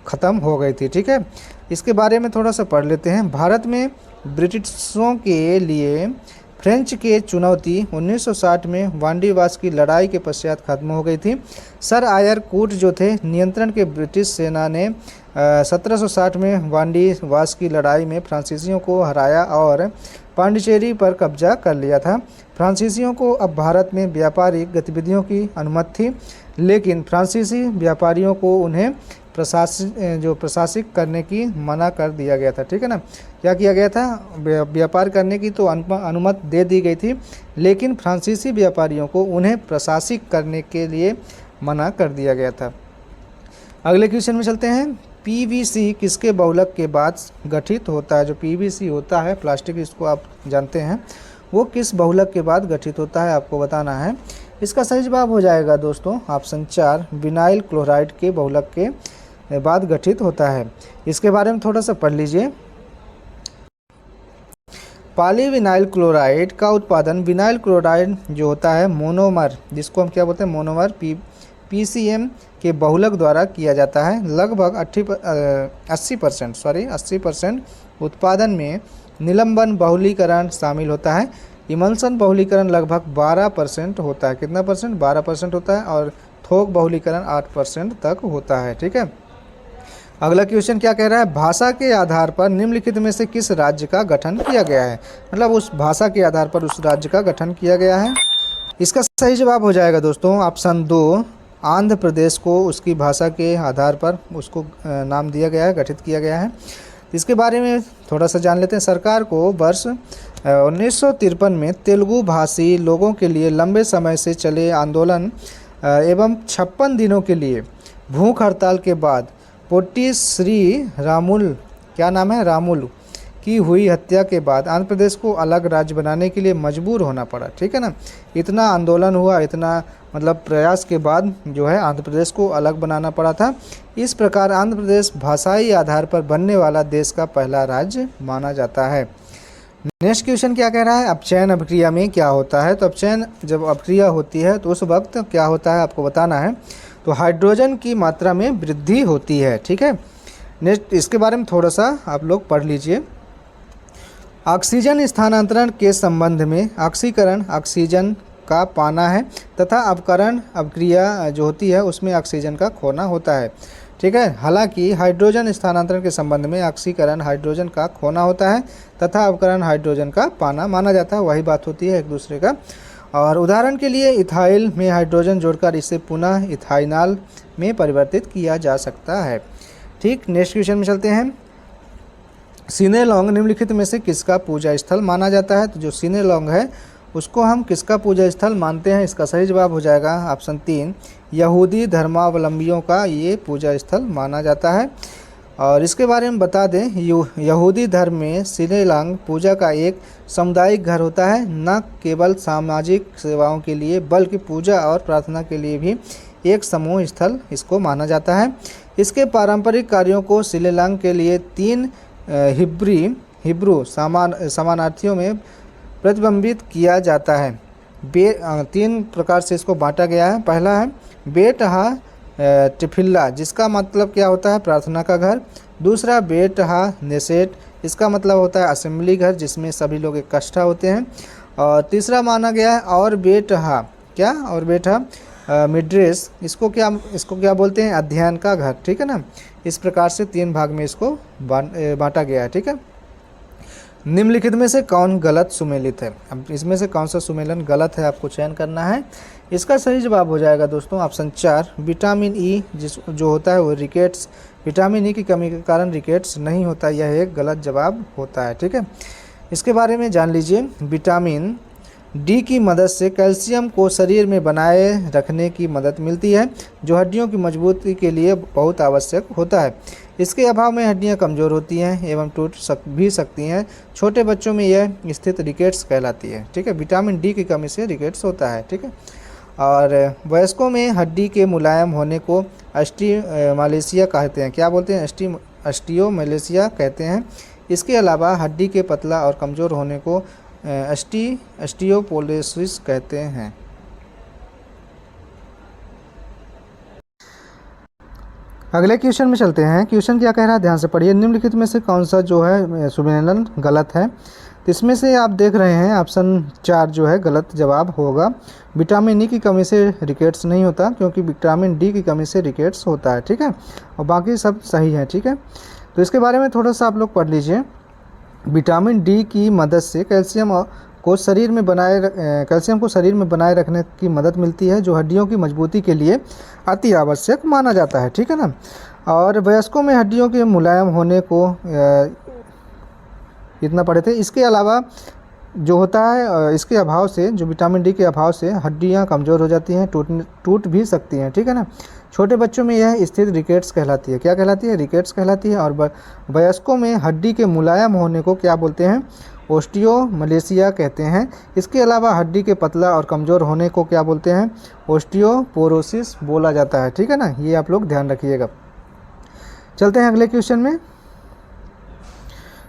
ख़त्म हो गई थी। ठीक है, इसके बारे में थोड़ा सा पढ़ लेते हैं। भारत में ब्रिटिशों के लिए फ्रेंच के चुनौती 1960 में वांडीवास की लड़ाई के पश्चात खत्म हो गई थी। सर आयर कूट जो थे नियंत्रण के ब्रिटिश सेना ने 1760 में वांडीवास की लड़ाई में फ्रांसीसियों को हराया और पांडिचेरी पर कब्जा कर लिया था। फ्रांसीसियों को अब भारत में व्यापारिक गतिविधियों की अनुमति थी, लेकिन फ्रांसीसी व्यापारियों को उन्हें प्रशासित करने की मना कर दिया गया था। ठीक है ना, क्या किया गया था? व्यापार करने की तो अनुमति दे दी गई थी, लेकिन फ्रांसीसी व्यापारियों को उन्हें प्रशासित करने के लिए मना कर दिया गया था। अगले क्वेश्चन में चलते हैं। पीवीसी किसके बहुलक के बाद गठित होता है? जो पीवीसी होता है प्लास्टिक, इसको आप जानते हैं, वो किस बहुलक के बाद गठित होता है आपको बताना है। इसका सही जवाब हो जाएगा दोस्तों ऑप्शन 4 विनाइल क्लोराइड के बहुलक के बाद गठित होता है। इसके बारे में थोड़ा सा पढ़ लीजिए। पॉलीविनाइल क्लोराइड का उत्पादन विनाइल क्लोराइड जो होता है मोनोमर, जिसको हम क्या बोलते हैं मोनोमर, पीसीएम के बहुलक द्वारा किया जाता है। लगभग 80% उत्पादन में निलंबन बहुलीकरण शामिल होता है। इमल्सन बहुलीकरण लगभग 12% होता है। कितना परसेंट? 12% होता है। और थोक बहुलीकरण 8% तक होता है। ठीक है, अगला क्वेश्चन क्या कह रहा है? भाषा के आधार पर निम्नलिखित में से किस राज्य का गठन किया गया है? मतलब उस भाषा के आधार पर उस राज्य का गठन किया गया है। इसका सही जवाब हो जाएगा दोस्तों ऑप्शन 2 आंध्र प्रदेश को उसकी भाषा के आधार पर उसको नाम दिया गया है, गठित किया गया है। इसके बारे में थोड़ा सा जान लेते हैं। सरकार को वर्ष 1953 में तेलुगु भाषी लोगों के लिए लंबे समय से चले आंदोलन एवं 56 दिनों के लिए भूख हड़ताल के बाद पोट्टी श्री रामुल, क्या नाम है, रामुल की हुई हत्या के बाद आंध्र प्रदेश को अलग राज्य बनाने के लिए मजबूर होना पड़ा। ठीक है ना, इतना आंदोलन हुआ, इतना मतलब प्रयास के बाद जो है आंध्र प्रदेश को अलग बनाना पड़ा था। इस प्रकार आंध्र प्रदेश भाषाई आधार पर बनने वाला देश का पहला राज्य माना जाता है। नेक्स्ट क्वेश्चन क्या कह रहा है? अपचयन अभिक्रिया में क्या होता है? तो अपचयन जब अभिक्रिया होती है तो उस वक्त क्या होता है आपको बताना है। तो हाइड्रोजन की मात्रा में वृद्धि होती है। ठीक है, नेक्स्ट इसके बारे में थोड़ा सा आप लोग पढ़ लीजिए। ऑक्सीजन स्थानांतरण के संबंध में ऑक्सीकरण ऑक्सीजन का पाना है तथा अपकरण अभिक्रिया जो होती है उसमें ऑक्सीजन का खोना होता है। ठीक है, हालांकि हाइड्रोजन स्थानांतरण के संबंध में ऑक्सीकरण हाइड्रोजन का खोना होता है तथा अपकरण हाइड्रोजन का पाना माना जाता है। वही बात होती है एक दूसरे का। और उदाहरण के लिए इथाइल में हाइड्रोजन जोड़कर इसे पुनः इथाइनाल में परिवर्तित किया जा सकता है। ठीक, नेक्स्ट क्वेश्चन में चलते हैं। सिनेलोंग निम्नलिखित में से किसका पूजा स्थल माना जाता है? तो जो सिनेलोंग है उसको हम किसका पूजा स्थल मानते हैं? इसका सही जवाब हो जाएगा ऑप्शन 3 यहूदी धर्मावलंबियों का ये पूजा स्थल माना जाता है। और इसके बारे में बता दें, यहूदी धर्म में सिनेलोंग पूजा का एक सामुदायिक घर होता है, न केवल सामाजिक सेवाओं के लिए बल्कि पूजा और प्रार्थना के लिए भी एक समूह स्थल इसको माना जाता है। इसके पारंपरिक कार्यों को सिनेलोंग के लिए 3 हिब्रू समानार्थियों में प्रतिबिंबित किया जाता है। 3 प्रकार से इसको बांटा गया है। पहला है बेट हा टिफिल्ला, जिसका मतलब क्या होता है? प्रार्थना का घर। दूसरा बेट हा नेसेट, इसका मतलब होता है असेंबली घर जिसमें सभी लोग इकट्ठा होते हैं। और तीसरा माना गया है और बेट हा, क्या? और बेट हा मिड्रेस, इसको क्या बोलते हैं? अध्ययन का घर। ठीक है ना, इस प्रकार से 3 भाग में इसको बांटा गया है। ठीक है, निम्नलिखित में से कौन गलत सुमेलित है। अब इसमें से कौन सा सुमेलन गलत है आपको चयन करना है। इसका सही जवाब हो जाएगा दोस्तों ऑप्शन 4, विटामिन ई जो होता है वो रिकेट्स, विटामिन ई की कमी के कारण रिकेट्स नहीं होता, यह एक गलत जवाब होता है। ठीक है, इसके बारे में जान लीजिए। विटामिन डी की मदद से कैल्शियम को शरीर में बनाए रखने की मदद मिलती है, जो हड्डियों की मजबूती के लिए बहुत आवश्यक होता है। इसके अभाव में हड्डियां कमज़ोर होती हैं एवं टूट भी सकती हैं। छोटे बच्चों में यह स्थिति रिकेट्स कहलाती है। ठीक है, विटामिन डी की कमी से रिकेट्स होता है। ठीक है, और वयस्कों में हड्डी के मुलायम होने को ऑस्टियोमालेशिया कहते हैं। क्या बोलते हैं? ऑस्टियोमालेशिया कहते हैं। इसके अलावा हड्डी के पतला और कमज़ोर होने को ऑस्टियोपोरोसिस कहते हैं। अगले क्वेश्चन में चलते हैं। क्वेश्चन क्या कह रहा है, ध्यान से पढ़िए। निम्नलिखित में से कौन सा जो है सुमेलन गलत है। तो इसमें से आप देख रहे हैं ऑप्शन 4 जो है गलत जवाब होगा। विटामिन ई की कमी से रिकेट्स नहीं होता, क्योंकि विटामिन डी की कमी से रिकेट्स होता है। ठीक है, और बाकी सब सही है। ठीक है, तो इसके बारे में थोड़ा सा आप लोग पढ़ लीजिए। विटामिन डी की मदद से कैल्शियम को शरीर में बनाए रखने की मदद मिलती है, जो हड्डियों की मजबूती के लिए अति आवश्यक माना जाता है। ठीक है ना, और वयस्कों में हड्डियों के मुलायम होने को इतना पढ़े थे। इसके अलावा जो होता है, इसके अभाव से, जो विटामिन डी के अभाव से हड्डियां कमज़ोर हो जाती हैं, टूट भी सकती हैं। ठीक है ना, छोटे बच्चों में यह स्थिति रिकेट्स कहलाती है। क्या कहलाती है? रिकेट्स कहलाती है। और वयस्कों में हड्डी के मुलायम होने को क्या बोलते हैं? ऑस्टियोमालेशिया कहते हैं। इसके अलावा हड्डी के पतला और कमज़ोर होने को क्या बोलते हैं? ऑस्टियोपोरोसिस बोला जाता है। ठीक है ना, ये आप लोग ध्यान रखिएगा। चलते हैं अगले क्वेश्चन में।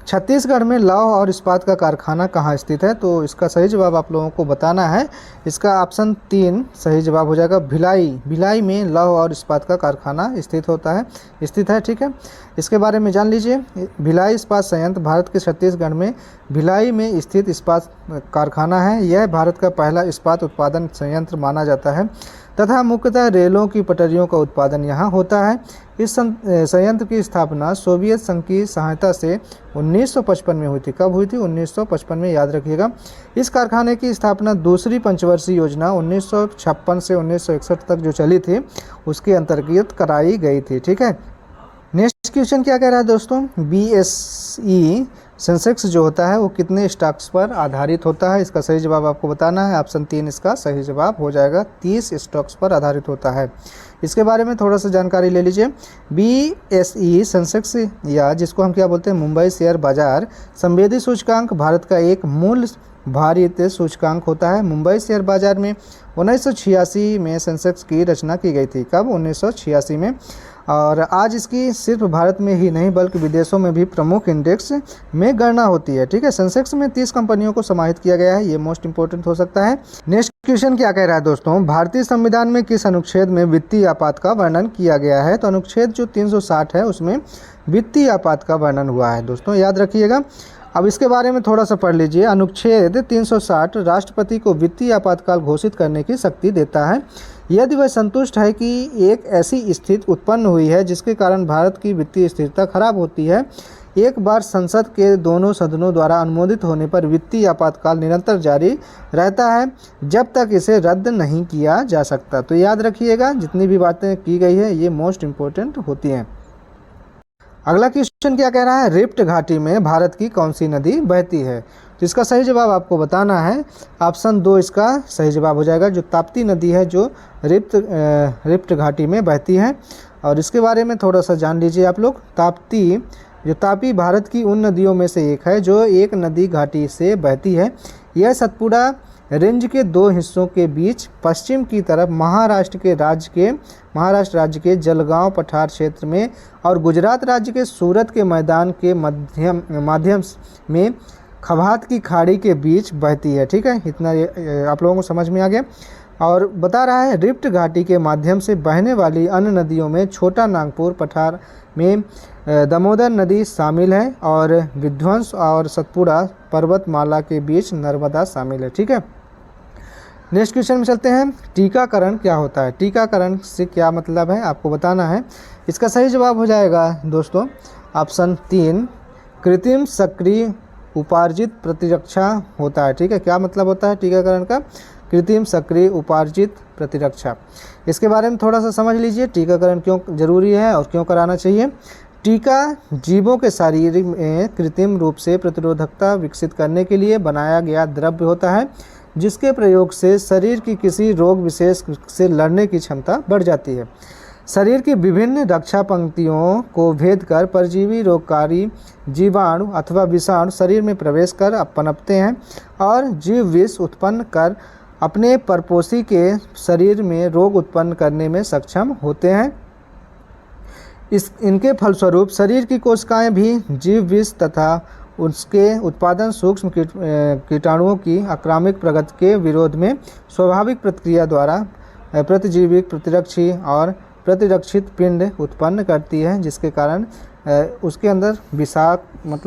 छत्तीसगढ़ में लौह और इस्पात का कारखाना कहाँ स्थित है? तो इसका सही जवाब आप लोगों को बताना है। इसका ऑप्शन 3 सही जवाब हो जाएगा। भिलाई में लौह और इस्पात का कारखाना स्थित है। ठीक है, इसके बारे में जान लीजिए। भिलाई इस्पात संयंत्र भारत के छत्तीसगढ़ में भिलाई में स्थित इस्पात कारखाना है। यह भारत का पहला इस्पात उत्पादन संयंत्र माना जाता है तथा मुख्यतः रेलों की पटरियों का उत्पादन यहाँ होता है। इस संयंत्र की स्थापना सोवियत संघ की सहायता से 1955 में हुई थी। कब हुई थी? 1955 में, याद रखिएगा। इस कारखाने की स्थापना दूसरी पंचवर्षीय योजना 1956 से 1961 तक जो चली थी, उसके अंतर्गत कराई गई थी। ठीक है, नेक्स्ट क्वेश्चन क्या कह रहा है दोस्तों? BSE सेंसेक्स जो होता है वो कितने स्टॉक्स पर आधारित होता है? इसका सही जवाब आपको बताना है। ऑप्शन 3 इसका सही जवाब हो जाएगा। 30 स्टॉक्स पर आधारित होता है। इसके बारे में थोड़ा सा जानकारी ले लीजिए। BSE सेंसेक्स, या जिसको हम क्या बोलते हैं, मुंबई शेयर बाजार संवेदी सूचकांक, भारत का एक मूल भारित सूचकांक होता है। मुंबई शेयर बाजार में 1986 में सेंसेक्स की रचना की गई थी। कब? 1986 में। और आज इसकी सिर्फ भारत में ही नहीं बल्कि विदेशों में भी प्रमुख इंडेक्स में गणना होती है। ठीक है, सेंसेक्स में 30 कंपनियों को समाहित किया गया है। ये मोस्ट इंपोर्टेंट हो सकता है। नेक्स्ट क्वेश्चन क्या कह रहा है दोस्तों? भारतीय संविधान में किस अनुच्छेद में वित्तीय आपात का वर्णन किया गया है? तो अनुच्छेद जो 360 है उसमें वित्तीय आपात का वर्णन हुआ है दोस्तों, याद रखिएगा। अब इसके बारे में थोड़ा सा पढ़ लीजिए। अनुच्छेद 360 राष्ट्रपति को वित्तीय आपातकाल घोषित करने की शक्ति देता है यदि वह संतुष्ट है कि एक ऐसी स्थिति उत्पन्न हुई है जिसके कारण भारत की वित्तीय स्थिरता खराब होती है। एक बार संसद के दोनों सदनों द्वारा अनुमोदित होने पर वित्तीय आपातकाल निरंतर जारी रहता है जब तक इसे रद्द नहीं किया जा सकता। तो याद रखिएगा, जितनी भी बातें की गई है ये मोस्ट इम्पोर्टेंट होती हैं। अगला क्वेश्चन क्या कह रहा है? रिफ्ट घाटी में भारत की कौन सी नदी बहती है? तो इसका सही जवाब आपको बताना है। ऑप्शन 2 इसका सही जवाब हो जाएगा। जो ताप्ती नदी है जो रिफ्ट घाटी में बहती है। और इसके बारे में थोड़ा सा जान लीजिए आप लोग। तापी भारत की उन नदियों में से एक है जो एक नदी घाटी से बहती है। यह सतपुड़ा रेंज के 2 हिस्सों के बीच पश्चिम की तरफ महाराष्ट्र राज्य के जलगांव पठार क्षेत्र में और गुजरात राज्य के सूरत के मैदान के माध्यम में खवात की खाड़ी के बीच बहती है। ठीक है, इतना आप लोगों को समझ में आ गया। और बता रहा है रिफ्ट घाटी के माध्यम से बहने वाली अन्य नदियों में छोटा नागपुर पठार में दामोदर नदी शामिल है और विध्वंस और सतपुड़ा पर्वतमाला के बीच नर्मदा शामिल है। ठीक है, नेक्स्ट क्वेश्चन में चलते हैं। टीकाकरण क्या होता है? टीकाकरण से क्या मतलब है आपको बताना है। इसका सही जवाब हो जाएगा दोस्तों ऑप्शन 3 कृत्रिम सक्रिय उपार्जित प्रतिरक्षा होता है। ठीक है, क्या मतलब होता है टीकाकरण का? कृत्रिम सक्रिय उपार्जित प्रतिरक्षा। इसके बारे में थोड़ा सा समझ लीजिए, टीकाकरण क्यों जरूरी है और क्यों कराना चाहिए। टीका जीवों के शरीर में कृत्रिम रूप से प्रतिरोधकता विकसित करने के लिए बनाया गया द्रव्य होता है, जिसके प्रयोग से शरीर की किसी रोग विशेष से लड़ने की क्षमता बढ़ जाती है। शरीर की विभिन्न रक्षा पंक्तियों को भेद कर परजीवी रोगकारी जीवाणु अथवा विषाणु शरीर में प्रवेश कर पनपते हैं और जीव विष उत्पन्न कर अपने परपोषी के शरीर में रोग उत्पन्न करने में सक्षम होते हैं। इनके फलस्वरूप शरीर की कोशिकाएं भी जीव विष तथा उसके उत्पादन सूक्ष्म कीटाणुओं की आक्रामक प्रगति के विरोध में स्वाभाविक प्रतिक्रिया द्वारा प्रतिजीविक प्रतिरक्षी और प्रतिरक्षित पिंड उत्पन्न करती है, जिसके कारण उसके अंदर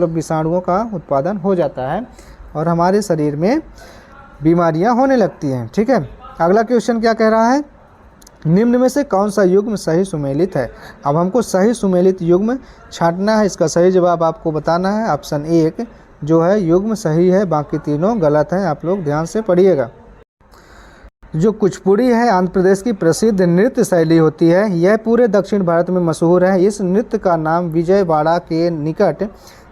विषाणुओं का उत्पादन हो जाता है और हमारे शरीर में बीमारियां होने लगती हैं। ठीक है, अगला क्वेश्चन क्या कह रहा है? निम्न में से कौन सा युग्म सही सुमेलित है? अब हमको सही सुमेलित युग्म छांटना है। इसका सही जवाब आपको बताना है। ऑप्शन 1 जो है युग्म सही है, बाकी तीनों गलत हैं। आप लोग ध्यान से पढ़िएगा। जो कुचिपुड़ी है आंध्र प्रदेश की प्रसिद्ध नृत्य शैली होती है। यह पूरे दक्षिण भारत में मशहूर है। इस नृत्य का नाम विजयवाड़ा के निकट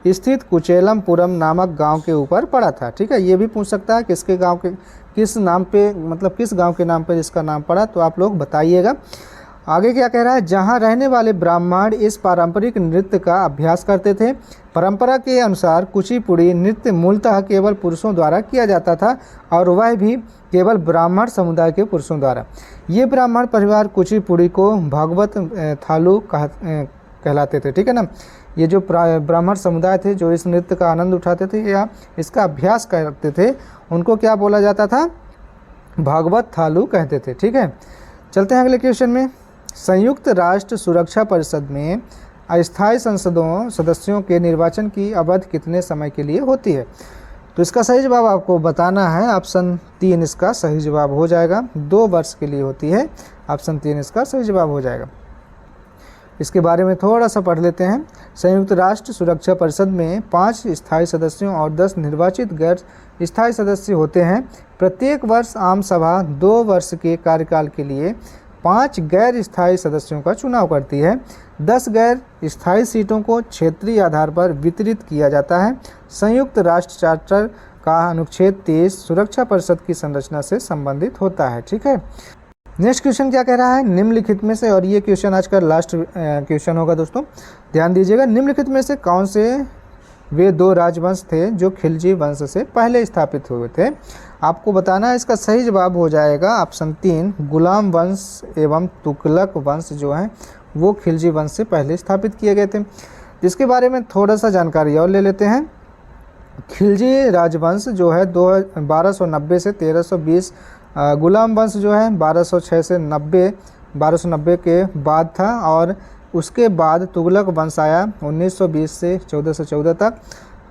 स्थित कुचेलमपुरम नामक गांव के ऊपर पड़ा था। ठीक है, ये भी पूछ सकता है किसके गांव के किस नाम पे, मतलब किस गांव के नाम पर इसका नाम पड़ा, तो आप लोग बताइएगा। आगे क्या कह रहा है? जहां रहने वाले ब्राह्मण इस पारंपरिक नृत्य का अभ्यास करते थे। परंपरा के अनुसार कुचिपुड़ी नृत्य मूलतः केवल पुरुषों द्वारा किया जाता था और वह भी केवल ब्राह्मण समुदाय के पुरुषों द्वारा। ये ब्राह्मण परिवार कुचिपुड़ी को भागवत थालू कहलाते थे। ठीक है ना, ये जो ब्राह्मण समुदाय थे जो इस नृत्य का आनंद उठाते थे या इसका अभ्यास करते थे, उनको क्या बोला जाता था? भागवत थालू कहते थे। ठीक है, चलते हैं अगले क्वेश्चन में। संयुक्त राष्ट्र सुरक्षा परिषद में अस्थायी सदस्यों के निर्वाचन की अवधि कितने समय के लिए होती है? तो इसका सही जवाब आपको बताना है। ऑप्शन 3 इसका सही जवाब हो जाएगा। 2 वर्ष के लिए होती है। ऑप्शन 3 इसका सही जवाब हो जाएगा। इसके बारे में थोड़ा सा पढ़ लेते हैं। संयुक्त राष्ट्र सुरक्षा परिषद में 5 स्थायी सदस्यों और 10 निर्वाचित गैर स्थायी सदस्य होते हैं। प्रत्येक वर्ष आम सभा 2 वर्ष के कार्यकाल के लिए 5 गैर स्थायी सदस्यों का चुनाव करती है। 10 गैर स्थायी सीटों को क्षेत्रीय आधार पर वितरित किया जाता है। संयुक्त राष्ट्र चार्टर का अनुच्छेद 23 सुरक्षा परिषद की संरचना से संबंधित होता है। ठीक है, नेक्स्ट क्वेश्चन क्या कह रहा है? निम्नलिखित में से, और ये क्वेश्चन आज का लास्ट क्वेश्चन होगा दोस्तों, ध्यान दीजिएगा। निम्नलिखित में से कौन से वे 2 राजवंश थे जो खिलजी वंश से पहले स्थापित हुए थे? आपको बताना है। इसका सही जवाब हो जाएगा ऑप्शन 3 गुलाम वंश एवं तुगलक वंश जो हैं वो खिलजी वंश से पहले स्थापित किए गए थे। जिसके बारे में थोड़ा सा जानकारी और ले लेते हैं। खिलजी राजवंश जो है 1290 से 1320, गुलाम वंश जो है 1206 से 1290 के बाद था और उसके बाद तुगलक वंश आया। 1920 से 1414 तक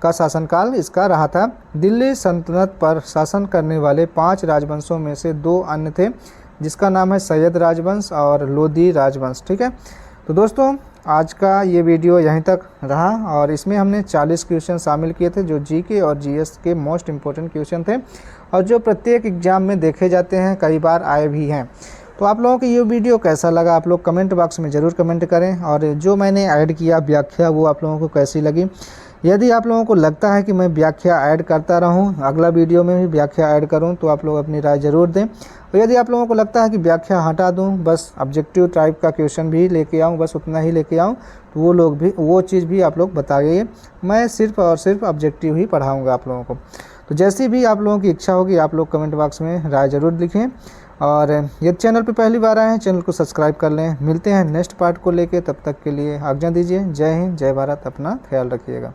का शासनकाल इसका रहा था। दिल्ली सल्तनत पर शासन करने वाले 5 राजवंशों में से 2 अन्य थे, जिसका नाम है सैयद राजवंश और लोधी राजवंश। ठीक है, तो दोस्तों आज का ये वीडियो यहीं तक रहा और इसमें हमने 40 क्वेश्चन शामिल किए थे जो जीके और जीएस के मोस्ट इम्पोर्टेंट क्वेश्चन थे और जो प्रत्येक एग्जाम में देखे जाते हैं, कई बार आए भी हैं। तो आप लोगों को ये वीडियो कैसा लगा आप लोग कमेंट बॉक्स में ज़रूर कमेंट करें, और जो मैंने ऐड किया व्याख्या वो आप लोगों को कैसी लगी। यदि आप लोगों को लगता है कि मैं व्याख्या ऐड करता रहूं, अगला वीडियो में भी व्याख्या ऐड करूं, तो आप लोग अपनी राय ज़रूर दें। और यदि आप लोगों को लगता है कि व्याख्या हटा दूं, बस ऑब्जेक्टिव टाइप का क्वेश्चन भी लेके आऊं, बस उतना ही लेके आऊं, तो वो चीज़ भी आप लोग बताइए। मैं सिर्फ और सिर्फ ऑब्जेक्टिव ही पढ़ाऊँगा आप लोगों को। तो जैसी भी आप लोगों की इच्छा होगी आप लोग कमेंट बॉक्स में राय ज़रूर लिखें। और यदि चैनल पर पहली बार आए हैं चैनल को सब्सक्राइब कर लें। मिलते हैं नेक्स्ट पार्ट को लेके, तब तक के लिए आज्ञा दीजिए। जय हिंद, जय भारत, अपना ख्याल रखिएगा।